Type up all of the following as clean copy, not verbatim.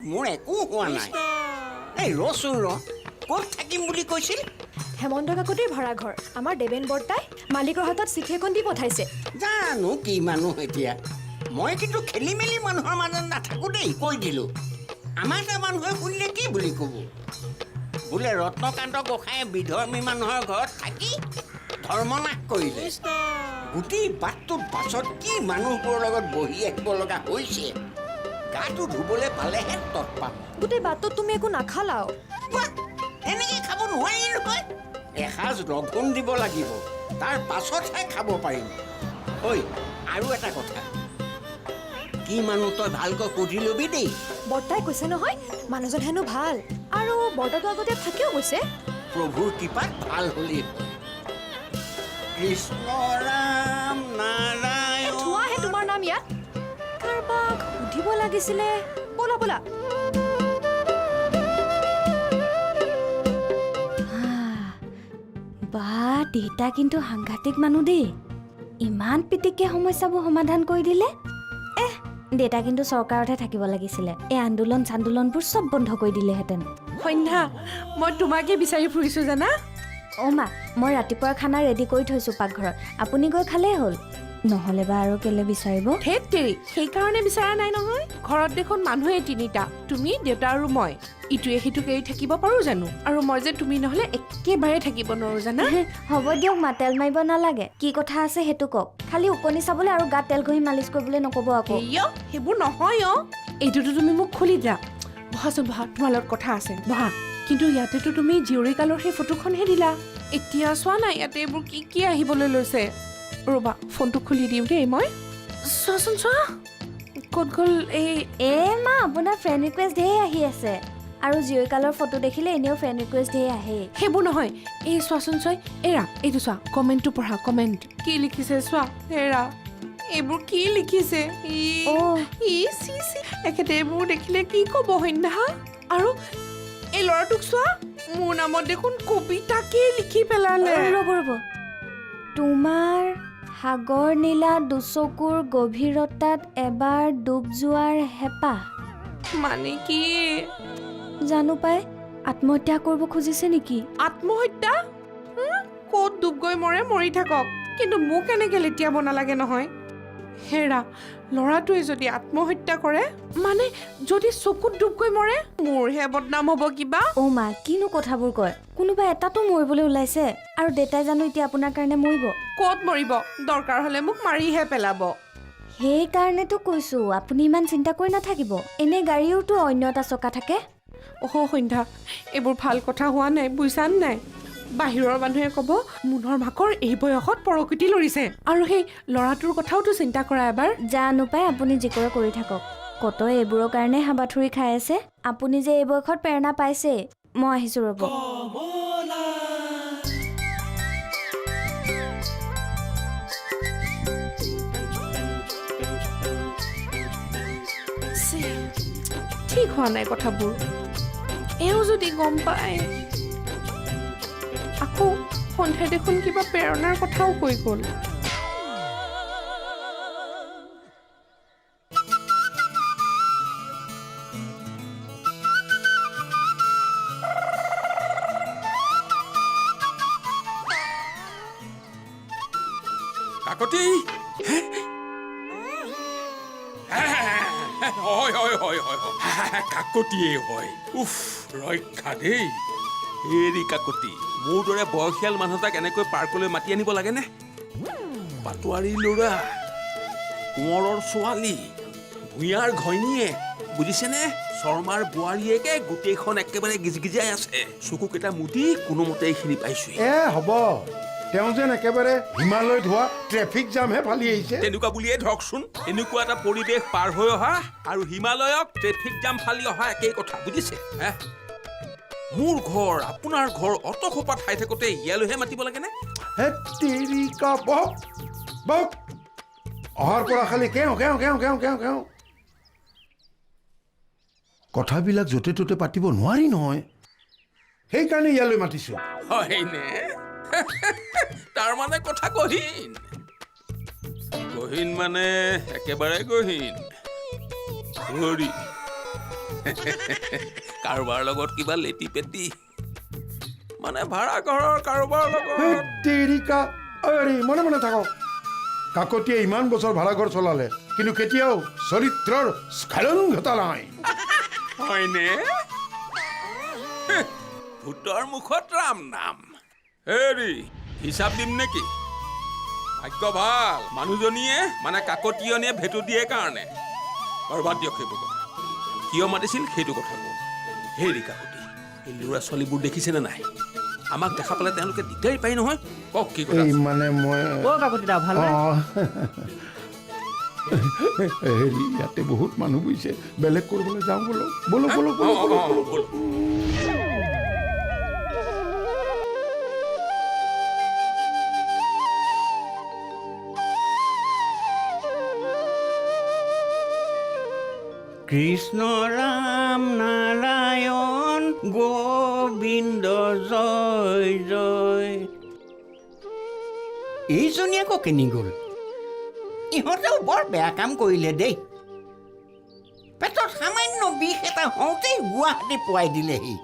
মোৰ একো হোৱা নাই। এই ৰচোন ক'ত থাকিম বুলি কৈছিল? হেমন্ত কাকতিৰ ভাড়া ঘৰ। আমাৰ দেৱেন বৰ্তাই মালিকৰ হাতত চিঠি এখন দি পঠাইছে। জানো কি মানুহ এতিয়া। মই কিন্তু খেলি মেলি মানুহৰ মাজত নাথাকোঁ দেই, কৈ দিলোঁ। আমাৰ এটা মানুহে শুনিলে কি বুলি ক'ব? বোলে ৰত্নকান্ত গোসাঁয়ে বিধৰ্মী মানুহৰ ঘৰত থাকি ধৰ্মনাশ কৰিলে। গোটেই বাটটোত বাছত কি মানুহবোৰৰ লগত বহি আহিব লগা হৈছে। গাটো ধুবলৈ পালেহে তৎ পাম। গোটেই বাটটোত তুমি একো নাখালাও। এনেকৈ খাব নোৱাৰি নহয়। এসাঁজ লঘোণ দিব লাগিব, তাৰ পাছতহে খাব পাৰিম। ঐ আৰু এটা কথা, কি মানুহ তই ভালকৈ সুধি ল'বি দেই। বৰ্তাই কৈছে নহয় মানুহজন হেনো ভাল, আৰু বৰ্তাটো আগতে থাকিও গৈছে। প্ৰভুৰ কৃপাত ভাল হ'লেই হ'ল। কৃষ্ণ ৰাম নাৰায়ণ। থোৱাহে তোমাৰ নাম ইয়াত। কাৰোবাক সুধিব লাগিছিলে। ব'লা ব'লা। বা দেউতা কিন্তু সাংঘাতিক মানুহ দেই। ইমান পিটিকে সমস্যাবোৰ সমাধান কৰি দিলে। দেউতা কিন্তু চৰকাৰতহে থাকিব লাগিছিলে। এই আন্দোলন চান্দোলনবোৰ চব বন্ধ কৰি দিলেহেঁতেন। সন্ধ্যা, মই তোমাকে বিচাৰি ফুৰিছোঁ জানা। অ' মা, মই ৰাতিপুৱাৰ খানা ৰেডি কৰি থৈছোঁ পাকঘৰত। আপুনি গৈ খালেই হ'ল। নহ'লে বা আৰু কেলে বিচাৰিব? ধেত তেৰি, সেইকাৰণে বিচৰা নাই নহয়। ঘৰত দেখোন মানুহেই তিনিটা, তুমি, দেউতা আৰু মই। ইটোৱে সিটোক এৰি থাকিব পাৰোঁ জানো? আৰু মই যে তুমি নহ'লে একেবাৰে থাকিব নোৱাৰোঁ জানা। হ'ব দিয়ক মা, তেল মাৰিব নালাগে। কি কথা আছে সেইটো কওক। খালি ওকণি চাবলৈ আৰু গাত তেল ঘঁহি মালিচ কৰিবলৈ নক'ব আকৌ। সেইবোৰ নহয় অ'। এইটোতো তুমি মোক খুলি দিয়া। বহাচোন বহা, তোমাৰ লগত কথা আছে, বহা। কিন্তু ইয়াতেতো তুমি জীয়ৰী কালৰ সেই ফটোখনহে দিলা। এতিয়া চোৱা নাই ইয়াতে এইবোৰ কি কি আহিবলৈ লৈছে। ৰ'বা, ফোনটো খুলি দিওঁ দেই মই। চোৱাচোন চোৱা, ক'ত গ'ল মা, আপোনাৰ ফ্ৰেণ্ড ৰিকুৱেষ্ট ধেৰ আহি আছে। আৰু জীয়ৰীকালৰ ফটো দেখিলে এনেও ফ্ৰেণ্ড ৰিকুৱেষ্ট ধেৰ আহে। সেইবোৰ নহয়, এই চোৱাচোন চোৱা, এৰা এইটো চোৱা, কমেণ্টটো পঢ়া, কমেণ্ট কি লিখিছে চোৱা। এৰা এইবোৰ কি লিখিছে। এখেতে এইবোৰ দেখিলে কি ক'ব সন্ধ্যা? আৰু এই ল'ৰাটোক চোৱা, মোৰ নামত দেখোন কবিতাকে লিখি পেলালে। ৰ'ব, তোমাৰ সাগৰ নীলা দুচকুৰ গভীৰতাত এবাৰ ডুব যোৱাৰ হেঁপাহ। মানে কি জানো পাই, আত্মহত্যা কৰিব খুজিছে নেকি? আত্মহত্যা? ক'ত ডুব গৈ মৰে মৰি থাকক, কিন্তু মোক এনেকে লেতিয়াব নালাগে নহয়। হেৰা, ল'ৰাটোৱে যদি আত্মহত্যা কৰে, মানে যদি চকুত ডুব গৈ মৰে, মোৰহে বদনাম হ'ব কিবা। অ' মা, কিনো কথাবোৰ কয়। কোনোবা এটাতো মৰিবলৈ ওলাইছে, আৰু দেউতাই জানো এতিয়া আপোনাৰ কাৰণে মৰিব? ক'ত মৰিব? দৰকাৰ হ'লে মোক মাৰিহে পেলাব। সেইকাৰণেতো কৈছোঁ, আপুনি ইমান চিন্তা কৰি নাথাকিব। এনে গাড়ীওতো অন্য এটা চকা থাকে। সন্ধ্যা, এইবোৰ ভাল কথা হোৱা নাই, বুজিছান নাই? বাহিৰৰ মানুহে ক'ব মুনৰ মাকৰ এই বয়সত পৰকৃতি লৰিছে। আৰু সেই ল'ৰাটোৰ কথাওতো চিন্তা কৰা এবাৰ। জানো পাই, আপুনি যি কৰে কৰি থাকক। কত এইবোৰৰ কাৰণে হাবাথুৰি খাই আছে। আপুনি যে এই বয়সত প্ৰেৰণা পাইছে। মই আহিছোঁ ৰ'ব। ঠিক হোৱা নাই কথাবোৰ। এওঁ যদি গম পায়, আকৌ সন্ধ্যাই দেখোন কিবা প্ৰেৰণাৰ কথাও কৈ গ'ল। কাকতি, কাকতিয়ে হয়। উফ, ৰক্ষা দেই। হেৰি কাকতি, মোৰ দৰে বয়সীয়াল মানুহ এটাক এনেকৈ পাৰ্কলৈ মাতি আনিব লাগেনে? পাটোৱাৰী ল'ৰা, কোঁৱৰৰ ছোৱালী, ভূঞাৰ ঘৈণীয়েক, বুজিছেনে? শৰ্মাৰ বোৱাৰীয়েকে গোটেইখন একেবাৰে গিজগিজাই আছে। চকুকেইটা মুদি কোনোমতে এইখিনি পাইছোঁ। হ'ব, তেওঁ যেন একেবাৰে হিমালয়ত হোৱা ট্ৰেফিক জামহে ফালি আহিছে। তেনেকুৱা বুলিয়ে ধৰকচোন। এনেকুৱা এটা পৰিৱেশ পাৰ হৈ অহা আৰু হিমালয়ক ট্ৰেফিক জাম ফালি অহা একেই কথা, বুজিছে? মোৰ ঘৰ, আপোনাৰ ঘৰ অত সোপা ঠাই থাকোঁতে ইয়ালৈহে মাতিব লাগেনে? অহাৰ পৰা খালি কেওঁ। কথাবিলাক য'তে ত'তে পাতিব নোৱাৰি নহয়, সেইকাৰণে ইয়ালৈ মাতিছো। হয়নে? তাৰ মানে কথা গহীন। গহীন মানে একেবাৰে গহীন। হৰি কাৰোবাৰ লগত কিবা লেটি পেটি মানে ভাড়া ঘৰৰ কাৰোবাৰ লগত তেৰিকা আৰে মনে মনে থাকক কাকতিয়ে ইমান বছৰ ভাড়াঘৰ চলালে কিন্তু কেতিয়াও চৰিত্ৰৰ স্খলন ঘটা নাই হয়নে ভূতৰ মুখত ৰাম নাম হেৰি হিচাপ দিম নেকি ভাগ্য ভাল মানুহজনীয়ে মানে কাকতীয়নীয়ে ভেটো দিয়ে কাৰণে আৰু বাদ দিয়ক সেইবোৰ কথা কিয় মাতিছিল সেইটো কথা কওঁ হেৰি কাকতি এই ল'ৰা ছোৱালীবোৰ দেখিছেনে নাই আমাক দেখা পালে তেওঁলোকে দিগদাৰি পায় নহয় কওক কি কথা এই মানে মই হেৰি ইয়াতে বহুত মানুহ বুজিছে বেলেগ কৰিবলৈ যাওঁ বোলো বোলো বোলো বোলো বোলো ব'ল। কৃষ্ণ ৰাম নাৰায়ণ গোবিন্দ জয় জয় এইজনী আকৌ কেনি গ'ল ইহঁতেও বৰ বেয়া কাম কৰিলে দেই পেটত সামান্য বিষ এটা হওঁতেই গুৱাহাটী পোৱাই দিলেহি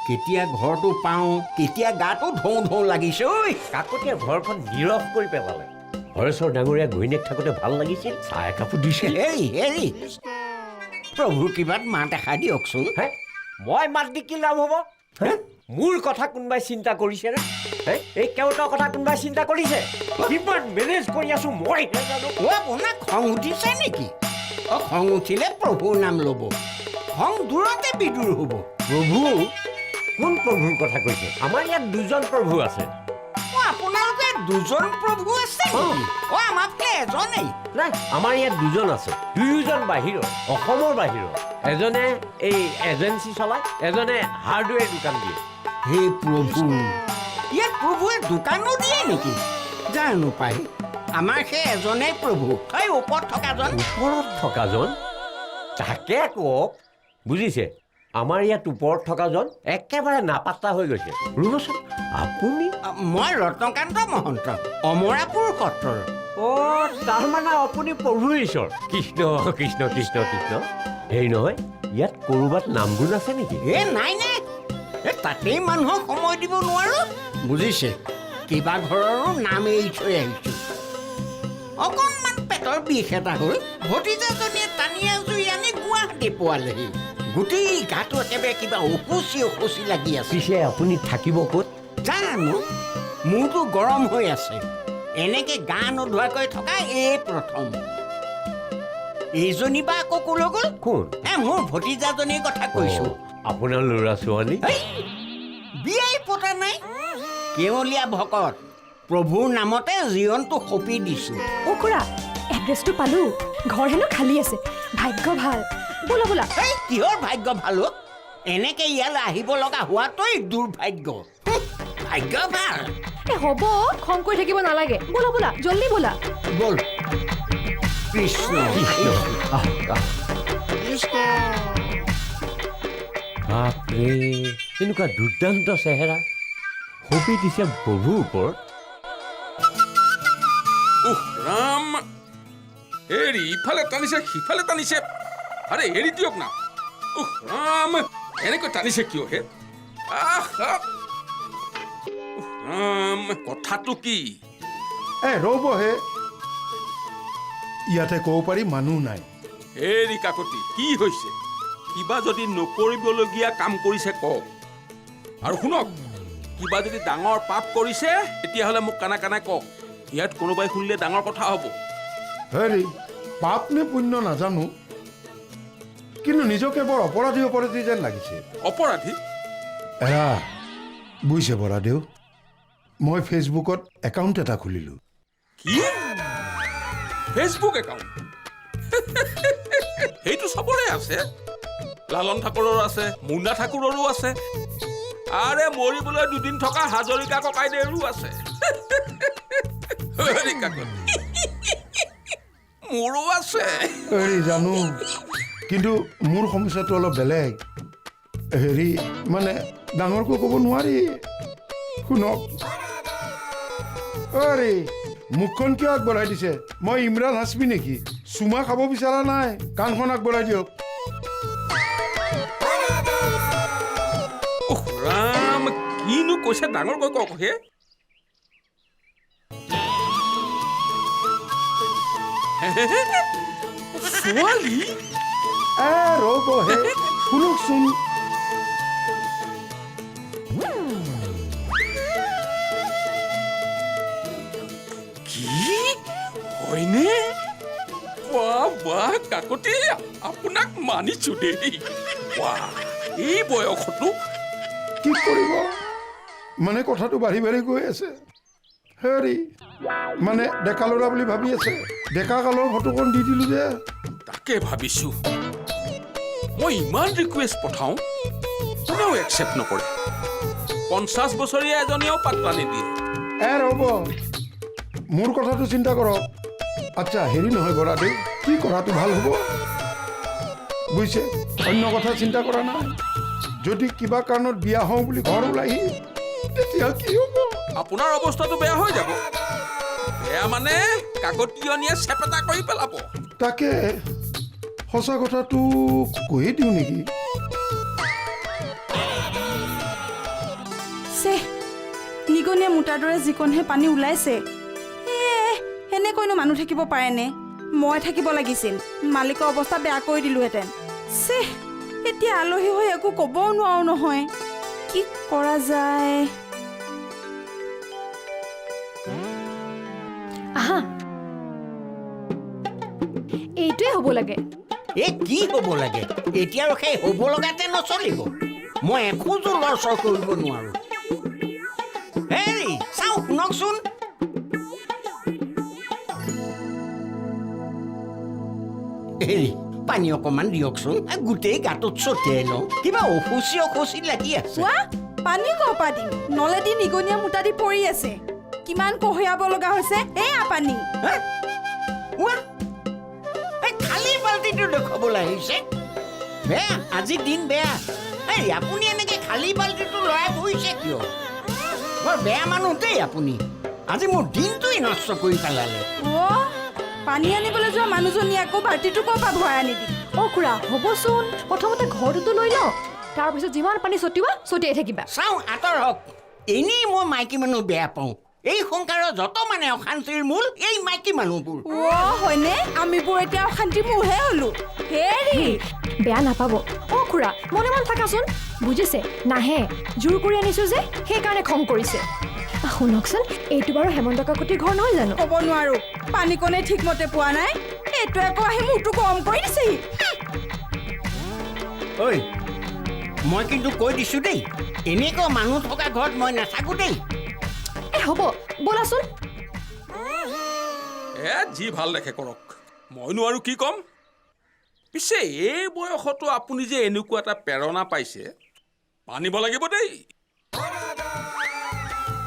কেতিয়া ঘৰটো পাওঁ কেতিয়া গাটো ধৌ ধৌ লাগিছে ঐ কাকতীয়া ঘৰখন নীৰৱ কৰি পেলালে হৰেশ্বৰ ডাঙৰীয়া ঘৈণীয়েক থাকোঁতে ভাল লাগিছিল চাহ একাপো দিছিল হেৰি হেৰি প্ৰভুৰ কিবাত মাত এষাৰ দিয়কচোন হে মই মাত দি কি লাভ হ'ব হে মোৰ কথা কোনোবাই চিন্তা কৰিছেনে হে এই কেওটাৰ কথা কোনোবাই চিন্তা কৰিছে কিমান মেনেজ কৰি আছো মই নাজানো অ' আপোনাক খং উঠিছে নেকি অ' খং উঠিলে প্ৰভুৰ নাম ল'ব খং দূৰতে বিদূৰ হ'ব প্ৰভু কোন প্ৰভুৰ কথা কৈছে আমাৰ ইয়াত দুজন প্ৰভু আছে অ' আপোনালোকে দুজন প্ৰভু আছে নেকি অ' আমাতকে এজনেই নাই আমাৰ ইয়াত দুজন আছে দুয়োজন বাহিৰৰ অসমৰ বাহিৰৰ এজনে এই এজেঞ্চি চলায় এজনে হাৰ্ডৱেৰ দোকান দিয়ে হে প্ৰভু ইয়াত প্ৰভুৱে দোকানো দিয়ে নেকি জানো পাই আমাৰ সেই এজনেই প্ৰভু সেই ওপৰত থকাজন ওপৰত থকাজন তাকে কওক বুজিছে আমাৰ ইয়াত ওপৰত থকাজন একেবাৰে নাপাত্তা হৈ গৈছে ৰ'বচোন আপুনি মই ৰত্নকান্ত মহন্ত অমৰাপুৰ সত্ৰৰ অ' তাৰমানে আপুনি প্ৰভু ঈশ্বৰ কৃষ্ণ কৃষ্ণ কৃষ্ণ কৃষ্ণ হেৰি নহয় ইয়াত ক'ৰবাত নাম গুণ আছে নেকি এ নাই নাই এ তাতেই মানুহক সময় দিব নোৱাৰো বুজিছে কিবা ঘৰৰো নাম এৰি থৈ আহিছো অকণমান পেটৰ বিষ এটা হ'ল ভতিজাজনীয়ে টানি আজুৰি আনি গুৱাহাটী পোৱালেহি গোটেই গাটো একেবাৰে কিবা অসুচি লাগি আছে পিছে আপুনি থাকিব ক'ত জানো মূৰটো গৰম হৈ আছে এনেকে গা নোধোৱাকৈ থকা এই প্ৰথম এইজনী বা আকৌ ক'লৈ গ'ল কোন মোৰ ভতিজাজনীৰ কথা কৈছো অ' আপোনাৰ ল'ৰা ছোৱালী এই, বিয়াই পতা নাই কেৱলীয়া ভকত প্ৰভুৰ নামতে জীৱনটো সঁপি দিছো অ' খুৰা এড্ৰেছটো পালোঁ ঘৰ হেনো খালী আছে ভাগ্য ভাল বোলা বোলা এই কিহৰ ভাগ্য ভালো এনেকে ইয়ালৈ আহিব লগা হোৱাটোৱেই দুৰ্ভাগ্য ভাগ্য ভাল এ হ'ব খং কৰি থাকিব নালাগে বোলা বোলা জল্দি বোলা ব'ল কৃষ্ণ কৃষ্ণ বাপৰে এনেকুৱা দুৰ্দান্ত চেহেৰা সপি দিছে প্ৰভুৰ ওপৰত উহ ৰাম হেৰি ইফালে টানিছে সিফালে টানিছে আৰে এৰি দিয়ক না উহ ৰাম এনেকৈ টানিছে কিয় হে আহ উহ, ৰাম কথাটো কি ৰ'বহে ইয়াতে ক'ব পাৰি মানুহ নাই হেৰি কাকতি কি হৈছে কিবা যদি নকৰিবলগীয়া কাম কৰিছে কওক আৰু শুনক কিবা যদি ডাঙৰ পাপ কৰিছে তেতিয়াহ'লে মোক কাণে কাণে কওক ইয়াত কোনোবাই শুনিলে ডাঙৰ কথা হ'ব হেৰি পাপ নে পুণ্য নাজানো কিন্তু নিজকে বৰ অপৰাধী অপৰাধী যেন লাগিছে অপৰাধী এৰা বুজিছে বৰাদেউ মই ফেচবুকত একাউণ্ট এটা খুলিলোঁ কি ফেচবুক একাউণ্ট সেইটো চবৰে আছে লালন ঠাকুৰৰ আছে মুন্না ঠাকুৰৰো আছে আৰে মৰিবলৈ দুদিন থকা হাজৰিকা ককাইদেউৰো আছে হেৰি কাকতি মোৰো আছে হেৰি জানো কিন্তু মোৰ সমস্যাটো অলপ বেলেগ হেৰি মানে ডাঙৰকৈ ক'ব নোৱাৰি শুনক হেৰি মুখখন কিয় আগবঢ়াই দিছে মই ইমৰান হাছমি নেকি চুমা খাব বিচৰা নাই কাণখন আগবঢ়াই দিয়ক কৈছে ডাঙৰকৈ কওক হে ছোৱালী ৰ'বহে শুনকচোন কি হয়নে বাহ বাহ কাকতি আপোনাক মানিছো দেই বাহ এই বয়সতো কি কৰিব মানে কথাটো বাঢ়ি বাঢ়ি গৈ আছে হেৰি মানে ডেকা ল'ৰা বুলি ভাবি আছে ডেকা কালৰ ফটোখন দি দিলোঁ যে তাকে ভাবিছো মই ইমান ৰিকুৱেষ্ট পঠাওঁ কোনেও একচেপ্ট নকৰে 50 বছৰীয়া এজনেও পাত্তা নিদিয়ে ৰ'ব মোৰ কথাটো চিন্তা কৰক আচ্ছা হেৰি নহয় বৰাদেউ কি কৰাটো ভাল হ'ব বুজিছে অন্য কথা চিন্তা কৰা নাই যদি কিবা কাৰণত বিয়া হওঁ বুলি ঘৰ ওলাইহি তেতিয়া কি হ'ব আপোনাৰ অৱস্থাটো বেয়া হৈ যাব বেয়া মানে কাকতীয়নীয়ে চেপেটা কৰি পেলাব তাকে সঁচা কথাটো কৈয়ে দিওঁ নেকি নিগনীয়া মোটাৰ দৰে যিকণহে পানী ওলাইছে সেনেকৈনো মানুহ থাকিব পাৰেনে মই থাকিব লাগিছিল মালিকৰ অৱস্থা বেয়া কৰি দিলোহেঁতেন এতিয়া আলহী হৈ একো ক'বও নোৱাৰো নহয় কি কৰা যায় আহা এইটোৱে হ'ব লাগে কি হ'ব লাগে এতিয়া আৰু সেই হ'ব লগাতে নচলিব মই এখোজো লৰচৰ কৰিব নোৱাৰো হেৰি চাওঁ শুনকচোন হেৰি পানী অকণমান দিয়কচোন গোটেই গাটোত ছটিয়াই লওঁ কিবা অসুচি লাগি আছে চোৱা পানী ক'ৰপা দিম নলেদি নিগনীয়া মোটা দি পৰি আছে কিমান কঢ়িয়াব লগা হৈছে এয়া পানী খালী বাল্টিটো দেখুৱাবলৈ আহিছে বেয়া আজি দিন বেয়া এই আপুনি এনেকে খালী বাল্টিটো লৰাই বহিছে কিয় বৰ বেয়া মানুহ দেই আপুনি আজি মোৰ দিনটোৱে নষ্ট কৰি পেলালে পানী আনিবলৈ যোৱা মানুহজনী আকৌ বাল্টিটো ক'ৰপা ভৰাই আনি দিম খুৰা হ'বচোন প্ৰথমতে ঘৰটোতো লৈ লওঁ তাৰপিছত যিমান পানী ছটিয়াই থাকিবা চাওঁ আঁতৰ হওক এনেই মই মাইকী মানুহ বেয়া পাওঁ এই সংসাৰৰ যত মানে অশান্তিৰ মূল এই মাইকী মানুহবোৰ হয়নে আমিবোৰ এতিয়া অশান্তিৰ মূলহে হলো হেৰি বেয়া নাপাব খুৰা মনে মন থাকাচোন বুজিছে নাহে জোৰ কৰি আনিছো যে সেইকাৰণে খং কৰিছে শুনকচোন এইটো বাৰু হেমন্ত কাকতিৰ ঘৰ নহয় জানো ক'ব নোৱাৰো পানীকণে ঠিকমতে পোৱা নাই এইটো আকৌ আহি মূৰটো গৰম কৰি দিছেহি ঐ মই কিন্তু কৈ দিছো দেই এনেকুৱা মানুহ থকা ঘৰত মই নাথাকো দেই হ'ব ব'লাচোন যি ভাল দেখে কৰক মইনো আৰু কি ক'ম পিছে এই বয়সতো আপুনি যে এনেকুৱা এটা প্ৰেৰণা পাইছে মানিব লাগিব দেই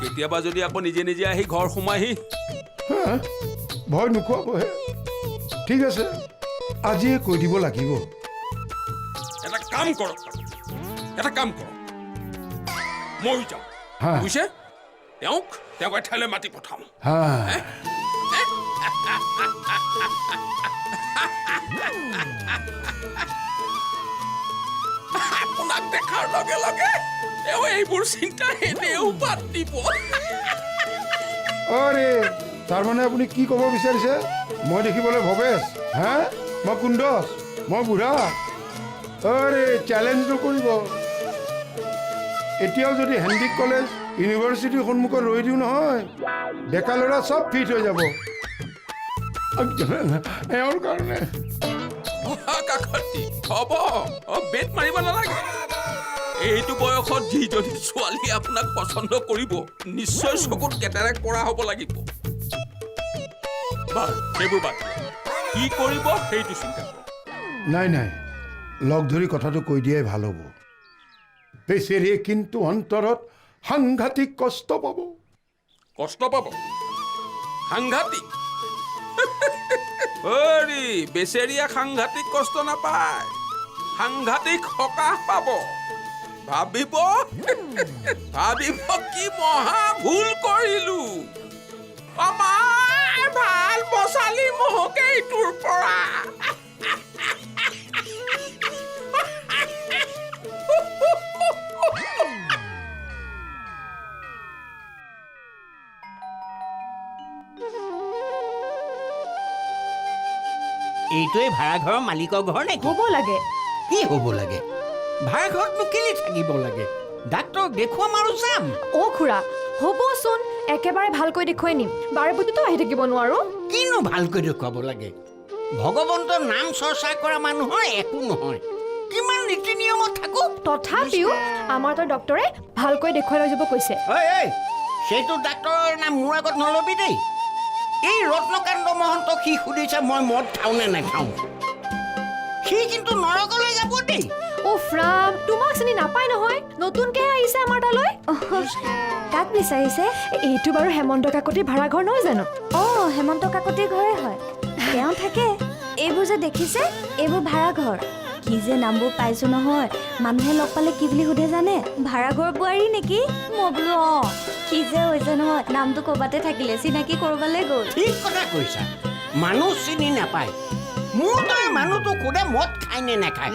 কেতিয়াবা যদি আকৌ নিজে নিজে আহি ঘৰ সোমাইহি ভয় নোখোৱাবহে ঠিক আছে আজিয়ে কৈ দিব লাগিব এটা কাম কৰক মই যাওঁ বুজিছে তেওঁক এঠাইলৈ মাতি পঠাওঁ আপোনাক দেখাৰ লগে লগে তেওঁ এইবোৰ চিন্তা এনেও বাদ দিব তাৰমানে আপুনি কি ক'ব বিচাৰিছে মই দেখিবলৈ ভৱেশ মই কুণ্ডচ মই বুঢ়া চেলেঞ্জ নকৰিব এতিয়াও যদি হেণ্ডিক কলেজ ইউনিভাৰ্চিটিৰ সন্মুখত ৰৈ দিওঁ নহয় ডেকা ল'ৰা চব ফিট হৈ যাব এওঁৰ কাৰণে কাকতি হ'ব বেট মাৰিব নালাগে এইটো বয়সত যিজনী ছোৱালী আপোনাক পচন্দ কৰিব নিশ্চয় চকুত কেটেৰেক পৰা হ'ব লাগিব বাৰু সেইবোৰ বাদ কি কৰিব সেইটো চিন্তা কৰক নাই লগ ধৰি কথাটো কৈ দিয়াই ভাল হ'ব বেচেৰিয়ে কিন্তু অন্তৰত সাংঘাতিক কষ্ট পাব সাংঘাতিক বেচেৰিয়া সাংঘাতিক কষ্ট নাপায় সাংঘাতিক সকাহ পাব ভাবিব কি মহা ভুল কৰিলো আমাৰ ভাল বচালি মহকে ইটোৰ পৰা এইটোৱে ভাড়াঘৰৰ মালিকৰ ঘৰ নেকি হ'ব লাগে কি হ'ব লাগে ভাড়াঘৰতনো কেলে থাকিব লাগে ডাক্তৰক দেখুৱাম আৰু যাম অ' খুৰা হ'বচোন একেবাৰে ভালকৈ দেখুৱাই নিম বাৰে প্ৰতিতো আহি থাকিব নোৱাৰোঁ কিনো ভালকৈ দেখুৱাব লাগে ভগৱন্তৰ নাম চৰ্চা কৰা মানুহৰ একো নহয় কিমান নীতি নিয়মত থাকো তথাপিও আমাৰ তাৰ ডক্তৰে ভালকৈ দেখুৱাই লৈ যাব কৈছে ঐ সেইটো ডাক্তৰৰ নাম মোৰ আগত নলবি দেই এই ৰত্নকান্ত মহন্তক সি সুধিছে মই মদ খাওঁ নে নাখাওঁ সি কিন্তু নৰকলৈ যাব দেই উফ ৰাম তোমাক চিনি নাপায় নহয় নতুনকৈ আহিছে আমাৰ তালৈ কাক বিচাৰিছে এইটো বাৰু হেমন্ত কাকতিৰ ভাড়াঘৰ নহয় জানো অঁ হেমন্ত কাকতিৰ ঘৰে হয় তেওঁ থাকে এইবোৰ যে দেখিছে এইবোৰ ভাড়াঘৰ কি যে নামবোৰ পাইছো নহয় মানুহে লগ পালে কি বুলি সোধে জানে ভাড়াঘৰ বোৱাৰী নেকি মই বোলো অঁ কি যে হৈছে নহয় নামটো ক'ৰবাতে থাকিলে চিনাকি ক'ৰবালৈ গ'ল ঠিক কথা কৈছা মানুহ চিনি নাপায় মোৰ দৰে মানুহটো সোধে মদ খায় নে নাখায়